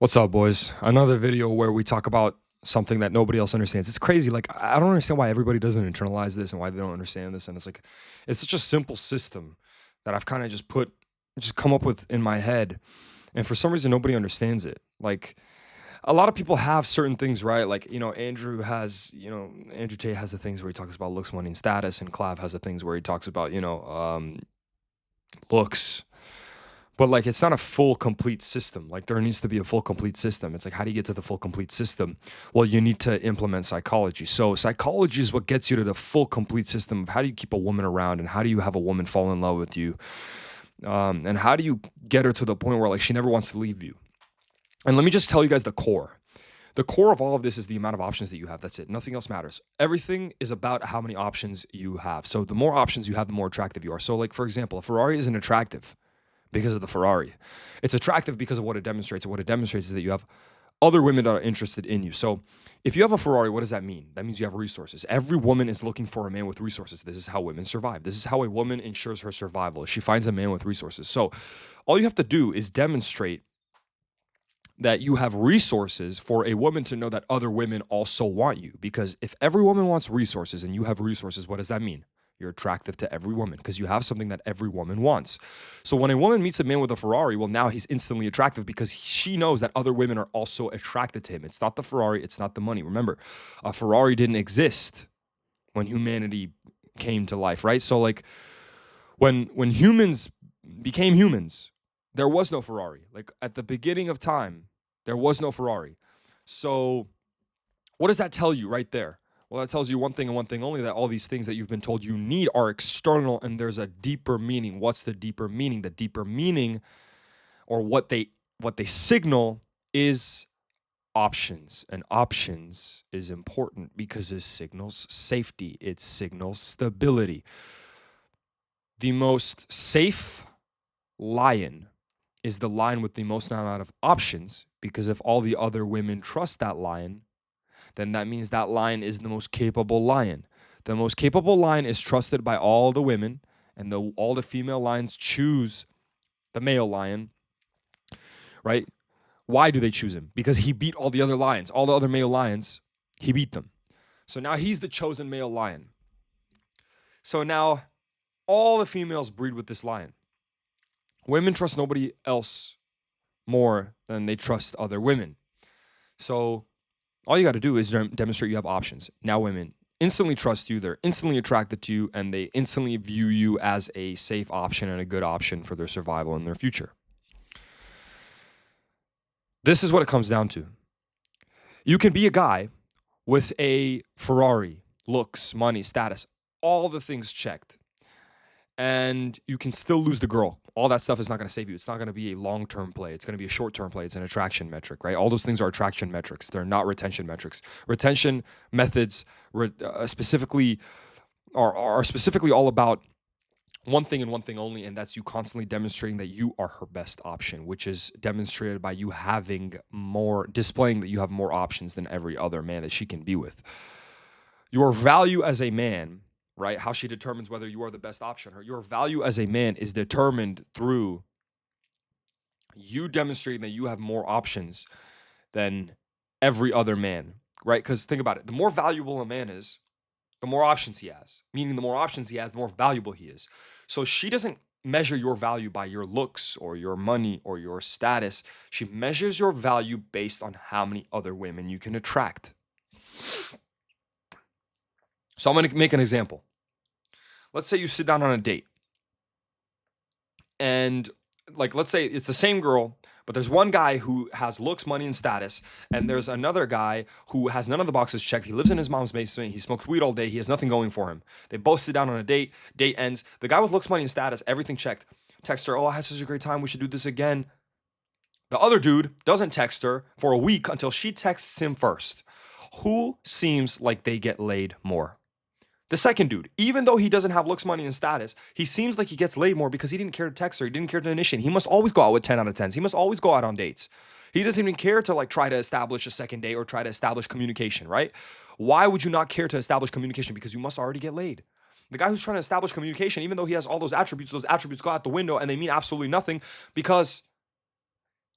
What's up, boys? Another video where we talk about something that nobody else understands. It's crazy. Like, I don't understand why everybody doesn't internalize this and why they don't understand this. And it's like, it's such a simple system that I've kind of just come up with in my head. And for some reason, nobody understands it. Like, a lot of people have certain things, right? Like, Andrew Tate has the things where he talks about looks, money, and status. And Clav has the things where he talks about, looks. But like it's not a full complete system. Like there needs to be a full complete system. It's like how do you get to the full complete system? Well, you need to implement psychology. So psychology is what gets you to the full complete system of how do you keep a woman around and how do you have a woman fall in love with you? And how do you get her to the point where like she never wants to leave you? And let me just tell you guys the core. The core of all of this is the amount of options that you have. That's it. Nothing else matters. Everything is about how many options you have. So the more options you have, the more attractive you are. So like for example, a Ferrari isn't attractive because of the Ferrari. It's attractive because of what it demonstrates. And what it demonstrates is that you have other women that are interested in you. So if you have a Ferrari, what does that mean? That means you have resources. Every woman is looking for a man with resources. This is how women survive. This is how a woman ensures her survival. She finds a man with resources. So all you have to do is demonstrate that you have resources for a woman to know that other women also want you. Because if every woman wants resources and you have resources, what does that mean? You're attractive to every woman because you have something that every woman wants. So when a woman meets a man with a Ferrari, well, now he's instantly attractive because she knows that other women are also attracted to him. It's not the Ferrari, it's not the money. Remember, a Ferrari didn't exist when humanity came to life, right? So like when humans became humans, there was no Ferrari. Like at the beginning of time, there was no Ferrari. So what does that tell you right there? Well, that tells you one thing and one thing only, that all these things that you've been told you need are external and there's a deeper meaning. What's the deeper meaning? The deeper meaning, or what they signal, is options. And options is important because it signals safety. It signals stability. The most safe lion is the lion with the most amount of options, because if all the other women trust that lion, then that means that lion is the most capable lion. The most capable lion is trusted by all the women, and all the female lions choose the male lion, right? Why do they choose him? Because he beat all the other lions. All the other male lions, he beat them. So now he's the chosen male lion. So now all the females breed with this lion. Women trust nobody else more than they trust other women. So all you got to do is demonstrate you have options. Now women instantly trust you, they're instantly attracted to you, and they instantly view you as a safe option and a good option for their survival and their future. This is what it comes down to. You can be a guy with a Ferrari, looks, money, status, all the things checked, and you can still lose the girl. All that stuff is not going to save you. It's not going to be a long-term play. It's going to be a short-term play. It's an attraction metric, right? All those things are attraction metrics. They're not retention metrics. Retention methods specifically are specifically all about one thing and one thing only, and that's you constantly demonstrating that you are her best option, which is demonstrated by you displaying that you have more options than every other man that she can be with. Your value as a man, right? How she determines whether you are the best option. Your value as a man is determined through you demonstrating that you have more options than every other man, right? Because think about it. The more valuable a man is, the more options he has. Meaning the more options he has, the more valuable he is. So she doesn't measure your value by your looks or your money or your status. She measures your value based on how many other women you can attract. So I'm going to make an example. Let's say you sit down on a date, and like let's say it's the same girl, but there's one guy who has looks, money, and status, and there's another guy who has none of the boxes checked. He lives in his mom's basement. He smokes weed all day. He has nothing going for him. They both sit down on a date. Date ends. The guy with looks, money, and status, everything checked. Text her, "Oh, I had such a great time. We should do this again." The other dude doesn't text her for a week until she texts him first. Who seems like they get laid more? The second dude. Even though he doesn't have looks, money, and status, he seems like he gets laid more because he didn't care to text her. He didn't care to initiate. He must always go out with 10 out of 10s. He must always go out on dates. He doesn't even care to like try to establish a second date or try to establish communication, right? Why would you not care to establish communication? Because you must already get laid. The guy who's trying to establish communication, even though he has all those attributes go out the window and they mean absolutely nothing, because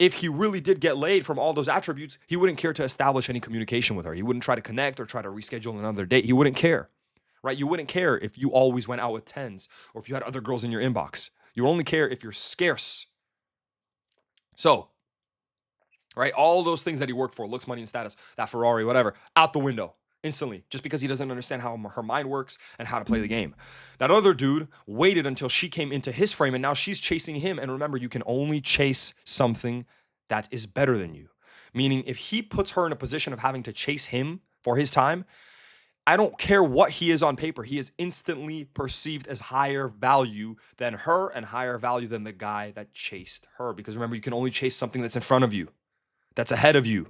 if he really did get laid from all those attributes, he wouldn't care to establish any communication with her. He wouldn't try to connect or try to reschedule another date. He wouldn't care, right? You wouldn't care if you always went out with tens or if you had other girls in your inbox. You only care if you're scarce. So, right, all those things that he worked for, looks, money, and status, that Ferrari, whatever, out the window instantly, just because he doesn't understand how her mind works and how to play the game. That other dude waited until she came into his frame, and now she's chasing him. And remember, you can only chase something that is better than you. Meaning, if he puts her in a position of having to chase him for his time, I don't care what he is on paper. He is instantly perceived as higher value than her and higher value than the guy that chased her. Because remember, you can only chase something that's in front of you, that's ahead of you.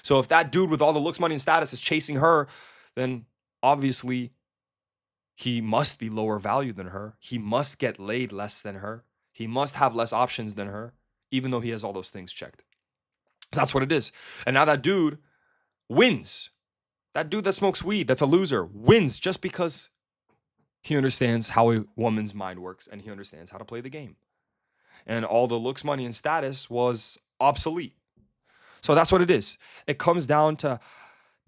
So if that dude with all the looks, money, and status is chasing her, then obviously he must be lower value than her. He must get laid less than her. He must have less options than her, even though he has all those things checked. So that's what it is. And now that dude wins. That dude that smokes weed, that's a loser, wins just because he understands how a woman's mind works and he understands how to play the game. And all the looks, money, and status was obsolete. So that's what it is. It comes down to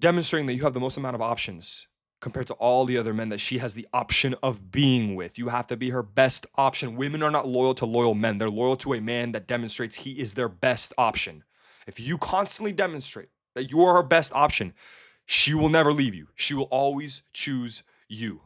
demonstrating that you have the most amount of options compared to all the other men that she has the option of being with. You have to be her best option. Women are not loyal to loyal men. They're loyal to a man that demonstrates he is their best option. If you constantly demonstrate that you are her best option, she will never leave you. She will always choose you.